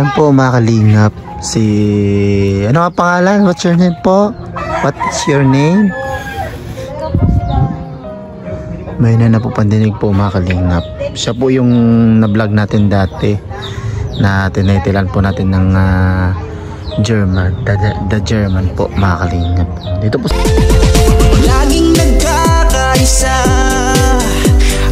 Ayan po mga kalingap. Ano nga pangalan? What's your name po? What's your name? May na po pandinig po mga kalingap. Siya po yung na-vlog natin dati na tinitilan po natin ng German. The German po mga kalingap. Dito po. Laging nagkakaisa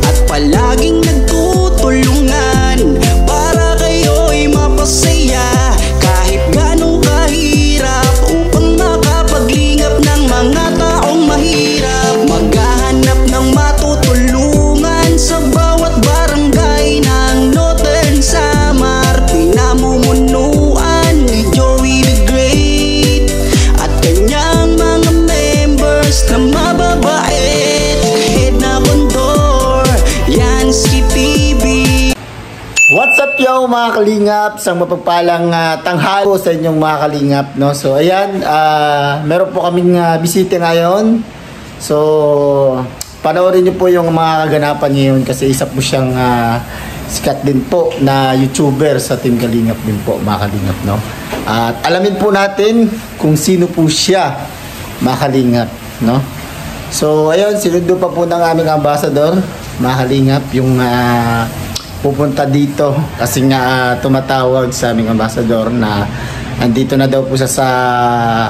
at palaging nagtutulungan para kayo'y mapasaya kahit ganong kahirap upang makapaglingap ng mga taong mahirap. Maghahanap ng matutulungan sa bawat barangay ng Northern Samar. Pinamumunuan ni Joey the Great at kanyang mga members na mababait. Head na kondor, Yansky TV. What's up yo mga kalingap? Isang mapagpalang tanghali po sa inyong mga kalingap, no? So ayan, meron po kaming bisita ngayon. So panoorin niyo po yung mga kaganapan ngayon kasi isa po siyang sikat din po na YouTuber sa Team Kalingap din po mga kalingap, no? At alamin po natin kung sino po siya mga kalingap, no? So ayun, sinundo pa po ng aming ambassador mga kalingap yung pupunta dito kasi nga tumatawag sa aming ambassador na andito na daw po siya sa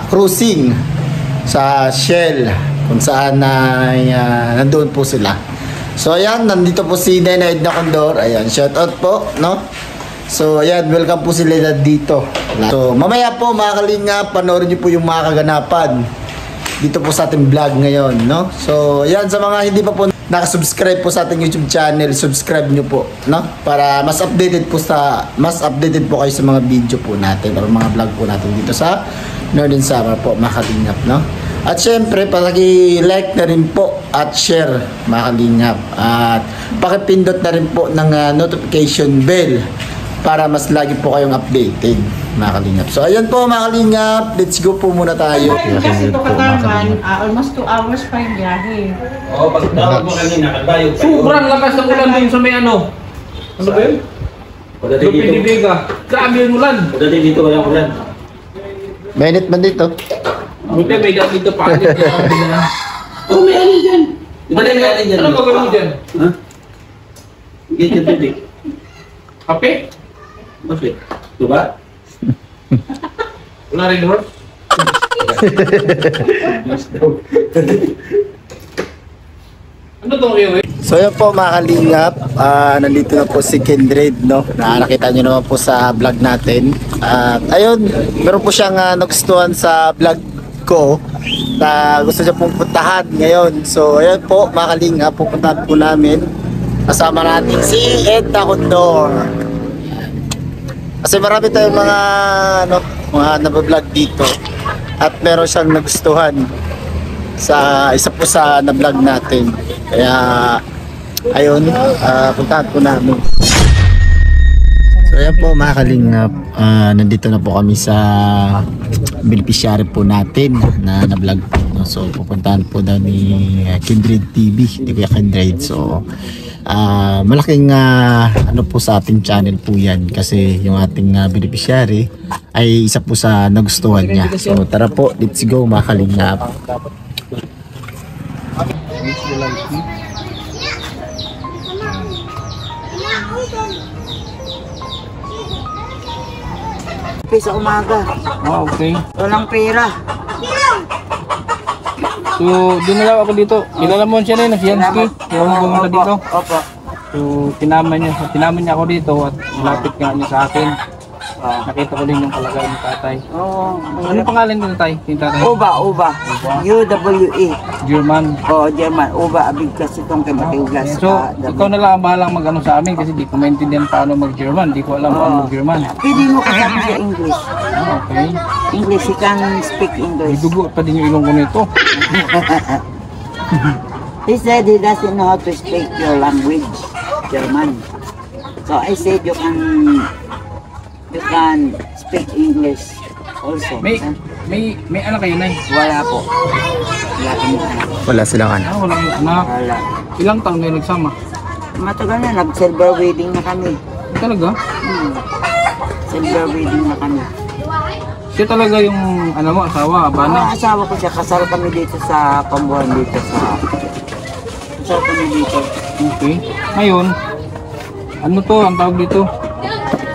cruising sa Shell kung saan nandoon po sila. So ayan, nandito po si Nenay Edna Condor. Ayan, shout out po, no? So ayan, welcome po sila dito. So mamaya po mga kalingap, panoorin niyo po yung mga kaganapan dito po sa ating vlog ngayon, no? So ayan, sa mga hindi pa po nakasubscribe po sa ating YouTube channel, subscribe nyo po, no? Para mas updated po kayo sa mga video po natin o mga vlog po natin dito sa Northern Samar po mga kalingap, no? At syempre, paki-like na rin po at share mga kalingap. At pakipindot na rin po ng notification bell para mas lagi po kayong updated mga kalingap. So ayan po mga kalingap, let's go po muna tayo. Kasi ito Katarman, almost 2 hours pa yung biyahe. Oo, pag tawag mo kanina, kalbayog pa. Sobrang lakas ng ulan din sa may ano. Ano ba yun? Pagdating dito, Pinibega. Grabe yung ulan. pagdating dito walang ulan. Mainit man dito. Buti may dito pa agad yan. Oo, may alin dyan. Di ba may alin dyan? Ano gagawin mo dyan? Ha? Ganyan tubig. Kape? Bakit? Diba? Wala rin horse? Ano to kayo eh? So yan po mga kalingap, nandito na po si Kindred, no? Nakakita nyo naman po sa vlog natin. At ayun, meron po siyang nagustuhan sa vlog ko na gusto niya pong puntahan ngayon. So ayun po mga kalingap, pupuntahan po namin. Kasama natin si Edna Condor. Kasi marami tayong mga nabablog dito. At meron siyang nagustuhan sa isa po sa na-vlog natin. Kaya ayun, puntahan po namin. So ayan po mga kalingap, nandito na po kami sa beneficiary po natin na na-vlog po, no? So pupuntahan po daw ni Kindred TV, hindi ko Kindred. So malaking ano po sa ating channel po yan kasi yung ating beneficiary ay isa po sa nagustuhan niya. So tara po, let's go mga kalingap. Sa umaga, Ah, okay. walang pera. So, dinalaw ako dito. Kilala mo siya rin, si Yansky. Yung pumunta dito. Opo. So, tinaman niya ako dito at lapit nga niya sa akin. Nakita ko din yung kalagayan ng tatay. Oo. Anong pangalan nito tay? Yung tatay? Uba. UWE. German. Oo, German. Uba, abig kasi itong kay Matiglas. So, ikaw na lang ang bahalang mag-ano sa amin kasi di ko maintindihan paano mag-German. Di ko alam paano mag-German. Pwede mo kasama sa English. Okay. English, he can speak May English. dugo pa din yung ilong ko nito. He said he doesn't know how to speak your language, German. So I said you can speak English also. May anak kayo na Wala po. Wala kami anak. Wala silang anak. Walang anak. Wala. Ilang taon na nagsama? Matagal na, nag-silver wedding na kami. Talaga? Silver wedding na kami. Siya talaga yung ano mo, asawa, abana. Asawa ko siya, kasal kami dito sa Pambuhan dito sa... Kasal kami dito. Okay. Ngayon, ano to, ang tawag dito?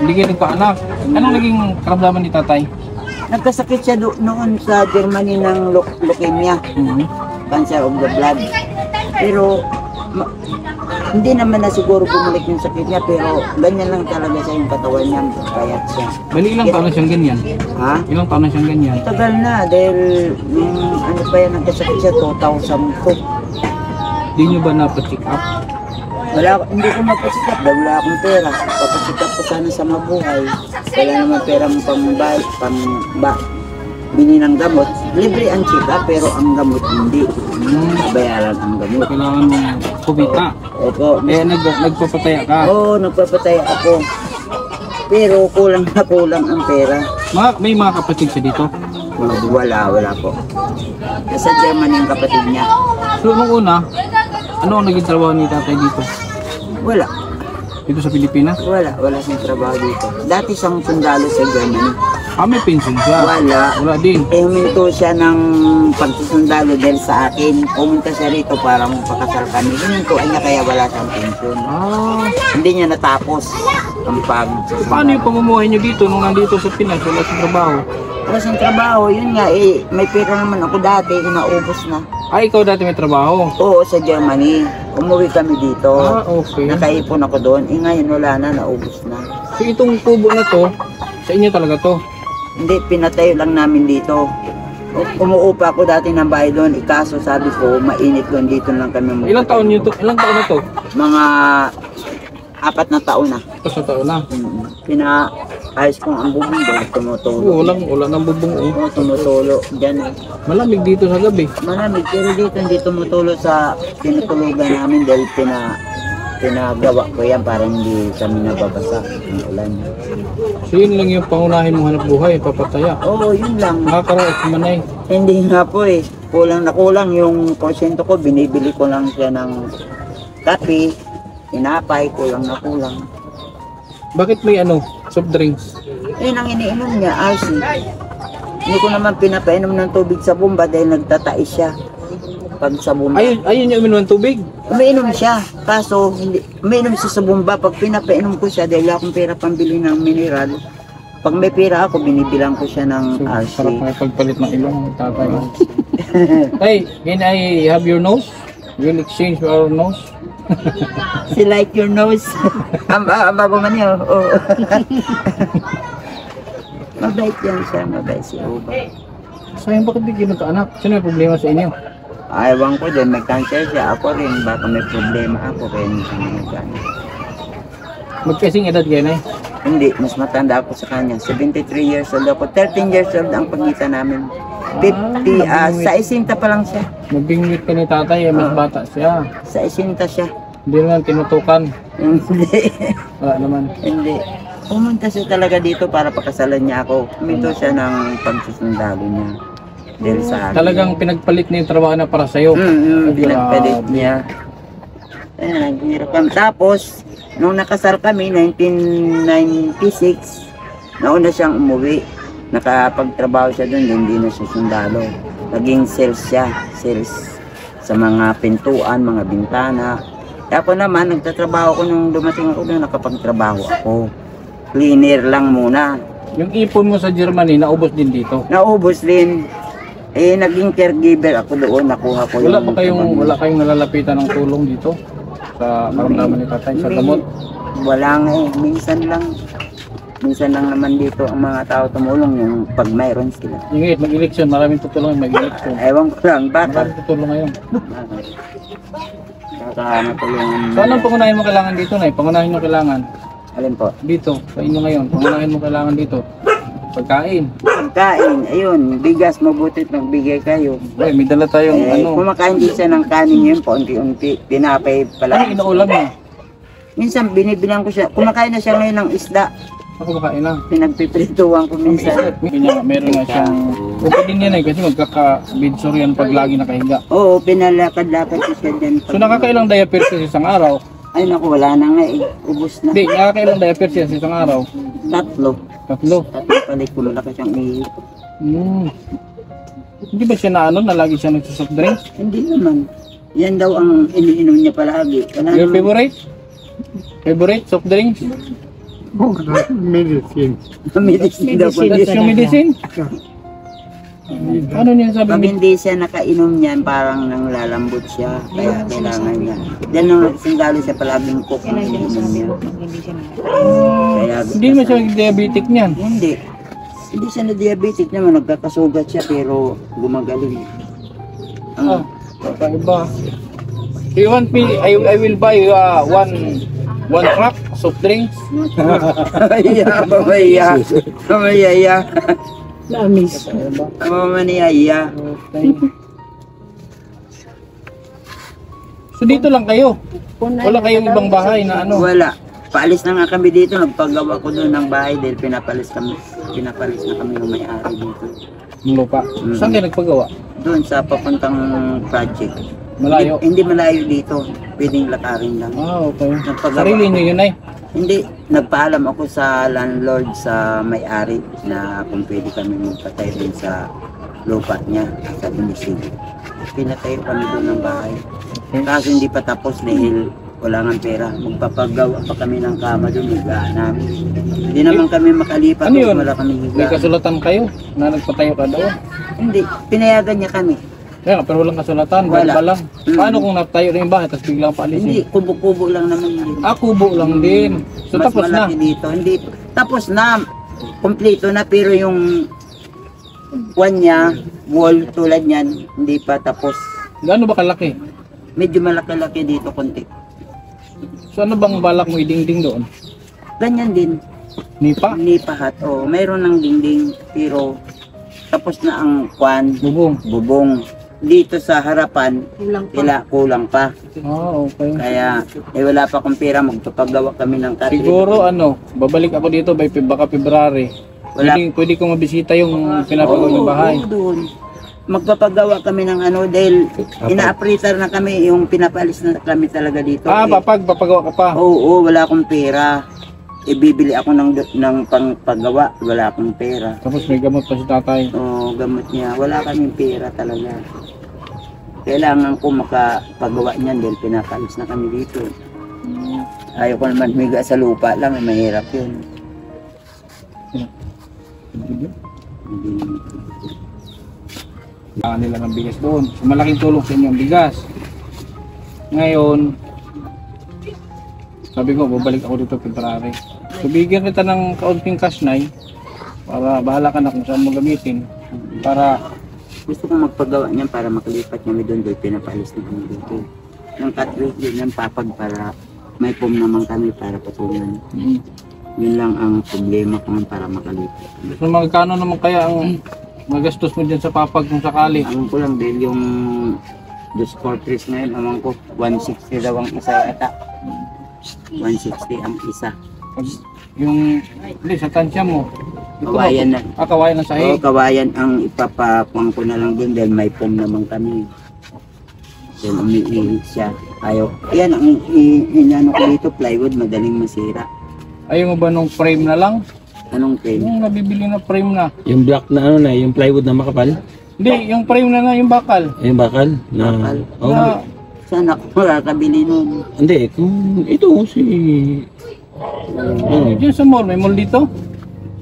Hindi kayo nagkaanak. Anong naging karamdaman ni tatay? Nagkasakit siya noon sa Germany ng leukemia, cancer of the blood. Pero hindi naman na siguro bumalik yung sakit niya, pero ganyan lang talaga siya yung katawan niya, kayat siya. Bali, ilang taon na siyang ganyan? Ha? Ilang taon na siyang ganyan? Tagal na, dahil ano pa yan, nagkasakit siya 2002. Hindi nyo ba napacheck up? Hindi ko mapasikap dahil wala akong pera. Papasikap ko sana sa mabuhay. Wala naman pera mo bini ng gamot. Libre ang check-up pero ang gamot hindi. Bayaran ang gamot. Kailangan mong kumita. Opo. Nagpapataya ka. Oo, nagpapataya ako. Pero kulang na kulang ang pera. May mga kapatid siya dito? Wala po. Sa Germany ang kapatid niya. So, nung una, ano ang naging trabaho ni tatay dito? Wala. Dito sa Pilipinas? Wala siyang trabaho dito. Dati siyang sundalo sa Germany. May pension siya? Wala din. Huminto siya ng pagsusundalo dahil sa akin. Pumunta siya rito para magpakasal kami. Hinintuan niya kaya wala siyang pension. Hindi niya natapos ang Paano yung pamumuhay niyo dito nung nandito sa Pinas? Wala siyang trabaho? Wala siyang trabaho. Yun nga may pera naman ako dati. Inaubos na. Ikaw dati may trabaho? Oo, sa Germany. Umuwi kami dito. Okay. Nakaipon ako doon. Ngayon wala na. Naubos na. So itong kubo na to, sa inyo talaga to? Hindi, pinatayo lang namin dito. Umuupa ako dati ng bahay doon. Ikaso sabi ko, mainit doon. Dito lang kami umuupa. Ilang taon na to? Mga 4 na taon na. 4 na taon na? Pinaayos kong ang bubong doon. Tumutulo. Wala nang bubong. Oo, tumutulo. Diyan. Malamig dito sa gabi. Malamig. Pero dito hindi tumutulo sa tinutulugan namin dahil pinagawa ko yan para hindi kami nababasa ng ulan. So yun lang yung pangunahin mong hanap buhay, papataya. Oo, yun lang. Nakakaraos naman na Hindi nga po kulang na kulang yung porsyento ko. Binibili ko lang siya ng kape, tinapay, kulang na kulang. Bakit may soft drinks? Yun ang iniinom niya, icy. Hindi ko naman pinapainom ng tubig sa bomba dahil nagtatais siya. Pag sa bomba. Ayun yung uminom ng tubig? Umiinom siya, kaso umiinom siya sa bomba. Pag pinapainom ko siya dahil akong pera pambili ng mineral, pag may pera ako, binibilang ko siya ng RC. Sarap may pagpalit ng ilong, tatay. Hey, can I have your nose? We'll exchange our nose. She like your nose. Bago man yun. Oh. Mabait yan siya, mabait si Uba. Sayang, bakit di kayo nagkaanak? Sino may problema sa inyo? Ewan ko din, may cancer siya. Ako rin, baka may problema ako kaya hindi kami nagkaanak. Magkasing edad kayo na Hindi, mas matanda ako sa kanya. 73 years old ako. 13 years old ang pagitan namin. 50, sa isinta pa lang siya. Magbingwit ka ni tatay, mas bata siya. Sa isinta siya. Hindi naman tinutukan. Hindi. Wala naman. Hindi. Pumunta siya talaga dito para pakasalan niya ako. Huminto siya ng pagsusundalo niya. Dahil sa akin. Talagang pinagpalit niya yung trabaho na para sa'yo. Pinagpalit niya. Ayan, hirap kami. Tapos, nung nakasal kami, 1996, nauna siyang umuwi. Nakapagtrabaho siya doon, hindi na siya sundalo. Naging sales siya. Sales sa mga pintuan, mga bintana. Ako naman, nagtatrabaho ko nung dumating ako doon, nakapagtrabaho ako. Cleaner lang muna. Yung ipon mo sa Germany, naubos din dito. Naubos din. Naging caregiver ako doon, nakuha ko Wala kayong nalalapitan ng tulong dito? Sa karamdaman ni tatay, sa gamot? Wala nga minsan lang. Minsan lang naman dito ang mga tao tumulong yung pag mayroon sila. Yung mag-eleksyon, maraming tutulong mag-eleksyon. Ewan ko lang, baka. Maraming tutulong ngayon. Baka matulungan. So anong pangunahin mo kailangan dito, Nay? Pangunahin mo kailangan? Alin po? Dito, sa inyo ngayon. Pangunahin mo kailangan dito? Pagkain. Pagkain, ayun, bigas, mabutit magbigay kayo. Ay, may dala tayong Kumakain din siya ng kanin yun, paunti-unti, tinapay pala. Ano inuulam niya? Minsan binibilang ko siya, kumakain na siya ngayon ng isda. Ako makain lang. Pinagpiprituan ko minsan. Meron nga siyang upo din yan kasi magkaka-bidsor yan pag lagi nakahiga. Oo, pinalakad-lakad ko siya dyan. So nakakailang diaper siya sa isang araw? Ay naku, wala na nga ubos na. Hindi, nakakailang diaper siya sa isang araw? 3. Tatlo. Tatlo palik ko malaki siyang ihip. Hindi ba siya na na lagi siya nagsusoft drinks? Hindi naman. Yan daw ang iniinom niya palagi. Wala Your naman. favorite? Favorite soft drinks? Medicine. Medicine daw po. Yung medicine? Ano niya sabi Pag ni? hindi siya nakainom niyan, parang nang lalambot siya. Kaya kailangan niya. Dahil nung sundalo siya palaging cook ang iniinom niya. Kaya, Hindi naman siya diabetic niyan. Hindi. Hindi siya na diabetic naman. Nagkakasugat siya pero gumagaling. Ah, kakaiba. Do you want me? I will buy one truck soft drinks. Mamaya. Mamaya. So dito lang kayo. Wala kayong ibang bahay na ano. Wala. Paalis na nga kami dito. Nagpagawa ko doon ng bahay dahil pinapalis na kami ng may-ari dito. Ng lupa. Saan kayo nagpagawa? Doon sa papuntang project. Malayo. Hindi malayo dito. Pwedeng lakarin lang. Ah, okay. Nagpagawa. Sarili niyo yun ay. Hindi, nagpaalam ako sa landlord sa may-ari na kung pwede kami magpatay din sa lupa niya sa munisipyo. Pinatayo kami doon ng bahay. Kaso hindi pa tapos dahil wala nga pera. Magpapagawa pa kami ng kama doon, higaan namin. Hindi naman kami makalipat Ano kung yun? wala kami May higaan. kasulatan kayo na nagpatayo ka doon. Hindi, pinayagan niya kami. Kaya nga, pero walang kasulatan. Wala. Wala lang. Paano kung natayo na yung bahay tapos biglang Hindi, paalisin? kubo-kubo lang naman yun. Kubo lang din. So Mas tapos na. malaki dito. Hindi, tapos na. Kompleto na pero yung one niya, wall tulad niyan, hindi pa tapos. Gaano ba kalaki? Medyo malaki-laki dito konti. So ano bang balak mo idingding doon? Ganyan din. Nipa? Nipahat. O, mayroon ng dingding pero tapos na ang kwan, Bubong. bubong. Dito sa harapan, kulang pa. Okay. Kaya, wala pa akong pera, magpapagawa kami ng katri. Siguro babalik ako dito by baka February. Wala. Pwede kong mabisita yung pinapagawa ng bahay. Oo, doon. Magpapagawa kami ng dahil ina-appraiser na kami, yung pinapalis na kami talaga dito. Papagawa ka pa. Oo, wala akong pera. Ibibili ako ng pangpagawa, wala akong pera. Tapos may gamot pa si tatay. Oo, gamot niya. Wala kaming pera talaga. Kailangan ko makapagawa niyan dahil pinapalis na kami dito. Ayaw ko naman humiga sa lupa lang, mahirap yun. Kailangan nila ng bigas doon. So, malaking tulong sa inyo ang bigas. Ngayon, sabi ko, babalik ako dito February. So, bigyan kita ng kaunting cash na para bahala ka na kung saan mo gamitin. Para, Gusto kong magpagawa niyan para makalipat kami doon dahil pinapalis na kami dito. Yung catwalk din ng papag para may pum naman kami para patungan. Yun lang ang problema ko para makalipat. so magkano naman kaya ang magastos mo dyan sa papag kung sakali? Alam ko lang dahil yung dos quarters ngayon, alam ko 160 daw ang isa yata. 160 ang isa. Yung, hindi, sa tansya mo. Kawayan na. Kawayan na sahig. Oo, kawayan ang ipapakuang ko na lang din dahil may pum naman kami. Dahil umiihit siya. Ayaw. Yan ang inano ko dito, plywood, madaling masira. Ayaw mo ba nung frame na lang? Anong frame? Yung nabibili na frame na. Yung black na yung plywood na makapal. Hindi, yung frame na yung bakal. Yung bakal na. Bakal. Oh, Na, Saan ako makakabili nun? hindi, kung ito si Diyan sa mall, may mall dito.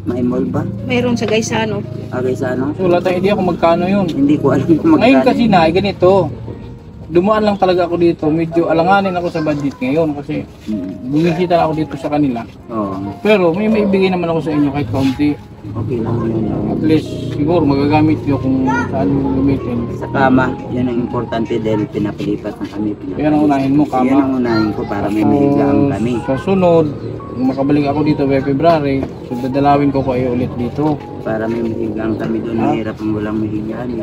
May mall ba? Mayroon sa Gaisano. Okay sa ano? So wala tayong idea kung magkano yun. Hindi ko alam kung Ngayon magkano. kasi na, ganito. Dumaan lang talaga ako dito. Medyo alanganin ako sa budget ngayon kasi bumisita ako dito sa kanila. Oo. Pero may maibigay naman ako sa inyo kahit kaunti. Okay lang yun. At least siguro magagamit nyo kung saan mo gamitin. Sa kama, yan ang importante dahil pinapalipat na kami. Yan ang unahin mo, Yan kama. ang unahin ko para may mahigaan kami. Sa sunod, kung makabalik ako dito by February, so dadalawin ko kayo ulit dito. Para may mahigaan kami doon. Mahirap ang walang mahigaan.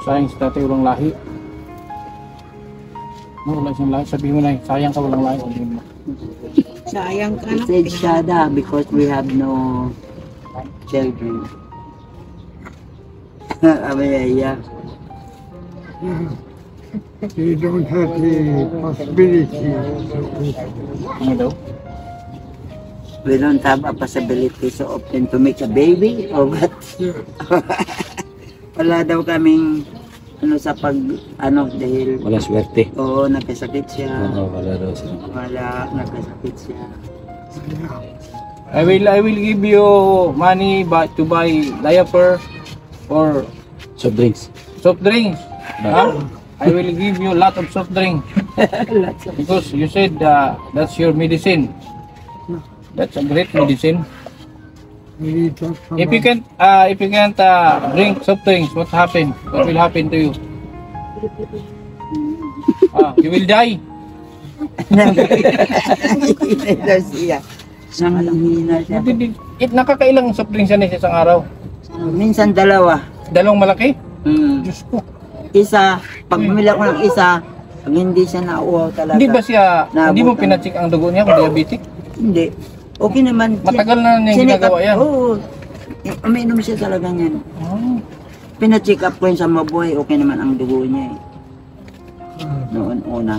Sayang si tatay walang lahi. No, wala siyang lahi. Sabihin mo na, sayang ka walang lahi. Sabihin mo. Sayang ka na. Said Shada because we have no children. Amayaya. You don't have the possibility. Ano daw? We don't have a possibility so often to make a baby or what? Wala daw kaming ano sa pag ano dahil Wala swerte. oo nagkasakit siya. Oo, wala daw siya. Wala nagkasakit siya. I will give you money to buy diaper or Soft drinks. soft drinks. Huh? I will give you a lot of soft drink because you said that's your medicine. That's a great medicine. If you can't drink soft drinks, what happen? What will happen to you? You will die. Hina siya. Nanghihina siya. Nakakailang soft drinks yan sa isang araw? Minsan dalawa. Dalawang malaki? Diyos ko. Isa, pag bumili ako ng isa, pag hindi siya nauuhaw talaga. Hindi ba siya, hindi mo Naabutan. pinacheck ang dugo niya kung diabetic? Hindi. Okay naman. Matagal na niya ginagawa yan. Oo. Umiinom siya talaga niyan. Pina-check up ko yun sa mabuhay, okay naman ang dugo niya eh. Noon una.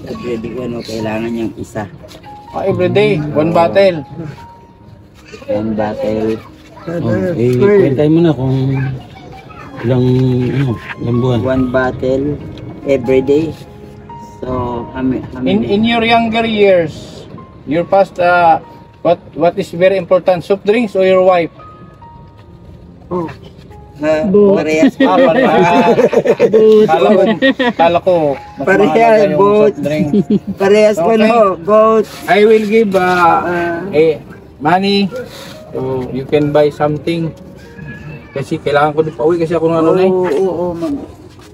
Pwede ko ano, kailangan niyang isa. Everyday, one bottle. One bottle. Kwentay mo na kung ilang buwan. One bottle every day. So, In your younger years, your past, what is very important, soft drinks or your wife? parehas ko. Kala ko, mas Parehas, mahalaga yung both. soft drinks. Parehas ko Okay. no, both. I will give money so you can buy something. Kasi kailangan ko din pauwi kasi ako ng ano na eh. Oo.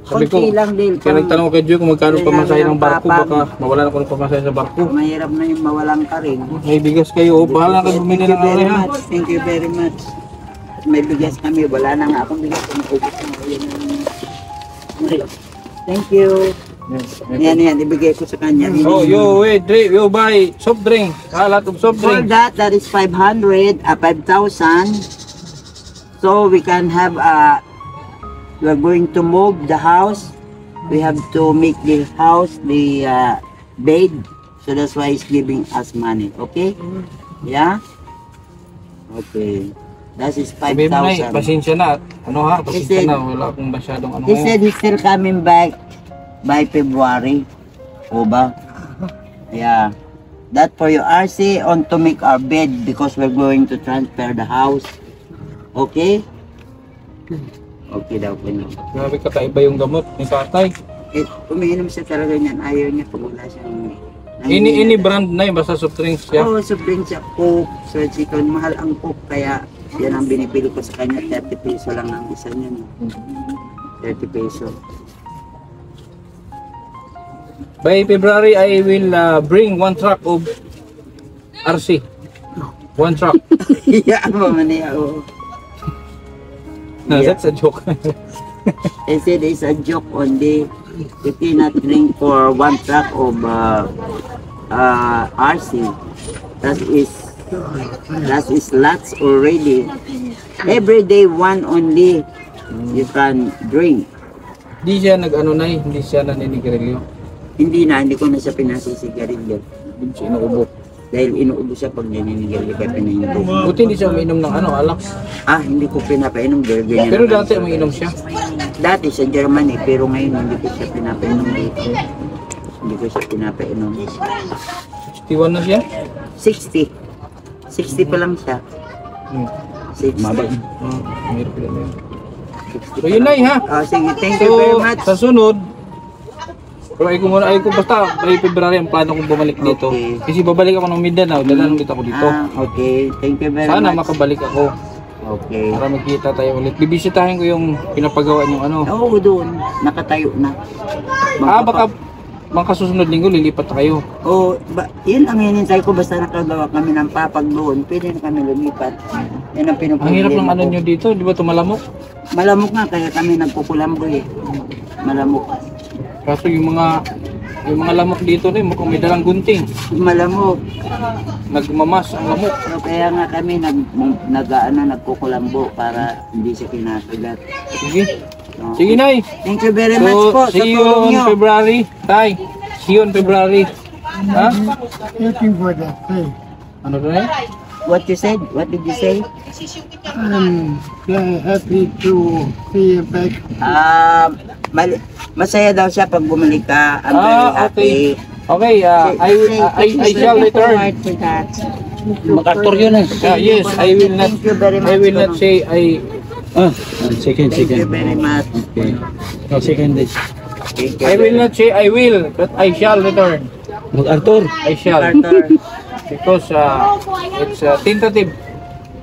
Sabi ko, Konti lang din. kaya nagtanong ko kay Joy kung magkano pamasahe ng barko, Kailangan baka mawalan ako ng pamasahe sa barko. Mahirap na yung mawalang ka rin. May bigas kayo, bahala kayo bumili ng ano ha. Thank you very much. May bigas kami, wala na nga akong bigas. Naubos na ako yun. Thank you. Yan, ibigay ko sa kanya. Oh, you buy soft drink, a lot of soft For drink. that is 5,000. So we can have we're going to move the house. We have to make the house the bed. So that's why he's giving us money. Okay? Yeah? Okay. That is Sabi mo na eh, 5,000. pasensya na. Ano ha, pasensya said- na, wala akong masyadong ano He ngayon. said he's still coming back by February. O ba? Yeah. That for your RC on to make our bed because we're going to transfer the house. Okay? Okay daw po niyo. Grabe kakaiba yung gamot ni tatay. Umiinom siya talaga niyan. Ayaw niya pag wala siyang... Any brand na yun, basta soft drinks siya. Oo, sobrang siya. Coke, surgical. Mahal ang Coke. Kaya yan ang binibili ko sa kanya. 30 peso lang ang isa niya. 30 peso. By February, I will bring 1 truck of RC. 1 truck. Yeah, man niya. Oo. No, that's a joke. They said it's a joke only. You cannot drink for 1 truck of RC. That is lots already. Every day 1 only you can drink. Hindi siya nag-ano na eh, hindi siya naninigarilyo. Hindi ko na siya pinasisigarilyo. Hindi siya inuubo. Dahil inuubo siya pag naninigarilyo kaya pinahinubo. Buti hindi siya umiinom ng ano, alak. Hindi ko pinapainom. Ganyan Pero naman dati siya. umiinom siya. Dati sa Germany, pero ngayon hindi ko siya pinapainom dito. Hindi ko siya pinapainom. 61 na siya. 60. 60 pa lang siya. 60. Mayroon pala na yun. So yun na ha. Sige, thank you very So, much. sa sunod, pero ay ko basta by February ang plano kong bumalik dito. Okay. Kasi babalik ako ng Mindanao, dadalhin ulit ako dito. Okay. Thank you very Sana much. makabalik ako Okay. para magkita tayo ulit. Bibisitahin ko yung pinapagawa niyong ano. Oo, doon. Nakatayo na. Baka mga susunod linggo lilipat na kayo. Yun ang hinintay ko. Basta nakagawa kami ng papag doon, pwede na kami lumipat. Yan ang Ang hirap ng ano ko. nyo dito, di ba tumalamok? Malamok nga, kaya kami nagkukulambo eh. Malamok. Kaso yung mga Yung mga lamok dito rin, mukhang may dalang gunting. Malamok. Nagmamas ang lamok. So, kaya nga kami nagkukulambo para hindi siya kinasulat. Sige. So, Sige, Nay. thank you very much po So, sa see you tulong on nyo. February. Tay, see you on February. Ha? Looking for that thing. Ano rin? What you said? What did you say? I'm happy to see you back. Masaya daw siya pag bumalik ka. I'm very happy. Okay, I shall return. For that. MacArthur yun eh. Yes, I will not. Thank you very much. I will not say Second. Thank you very much. Okay. Oh, second day. Thank you I will not say I will, but I shall return. MacArthur. I shall. Arthur. Because it's tentative.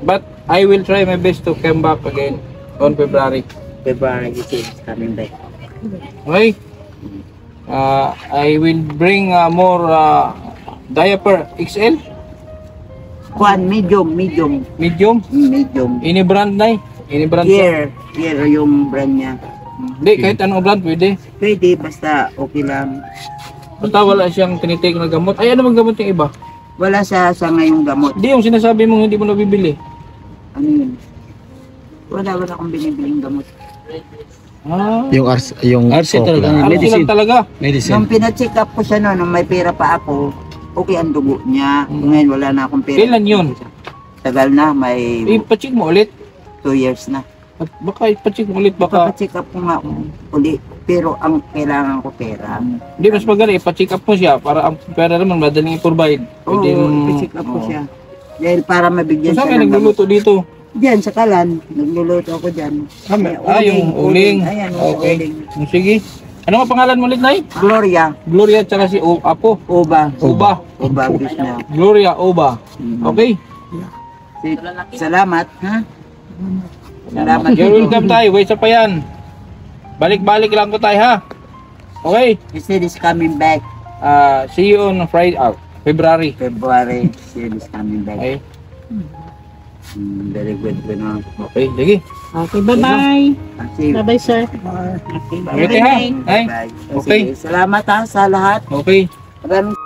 But I will try my best to come back again on February. February is coming back. Okay? I will bring more diaper XL, Juan, medium. medium. Any brand na Any brand? Here yung brand niya. Hindi, kahit anong brand pwede. Pwede, basta okay lang. Basta wala siyang tinitake na gamot. Ay, ano bang gamot yung iba? Wala sa ngayong gamot. Hindi, yung sinasabi mong hindi mo nabibili. Ano yun? Wala akong binibiling gamot. Yung RC talaga. Ano Medicine. lang talaga? Medicine. Nung pina-check up ko siya nung may pera pa ako, okay ang dugo niya. Ngayon wala na akong pera. Kailan yun? Tagal na, may Ipacheck mo ulit. 2 years na. At baka ipacheck mo ulit, baka. Papa-check up ko nga uli. Pero ang kailangan ko pera. Hindi, mas maganda ipacheck up mo siya para ang pera naman madaling i-provide. Oo, Pwede yung- ipa-check up ko siya. Dahil para mabigyan So, saan siya kayo ng gamot. nagluluto dito? Diyan, sa Kalan. Nagluluto ako dyan. Yung uling. Ayan, Okay. uling. Sige. Ano nga pangalan mo ulit, Nay? Gloria. Gloria at saka si Apo. Oba. Oba. Oba, Krishna. Gloria Oba. Okay. Salamat, ha? Salamat. You're welcome tayo. Wait sa pa yan. Balik-balik lang ko tayo, ha? Okay. He said he's coming back. See you on Friday. February. February. He said he's coming back. Okay. Very good. Okay, sige. Okay, bye-bye. See you. Bye-bye, sir. Okay, Okay, ha? Ay, Bye. okay. Sige, salamat ha sa lahat. Okay. Maraming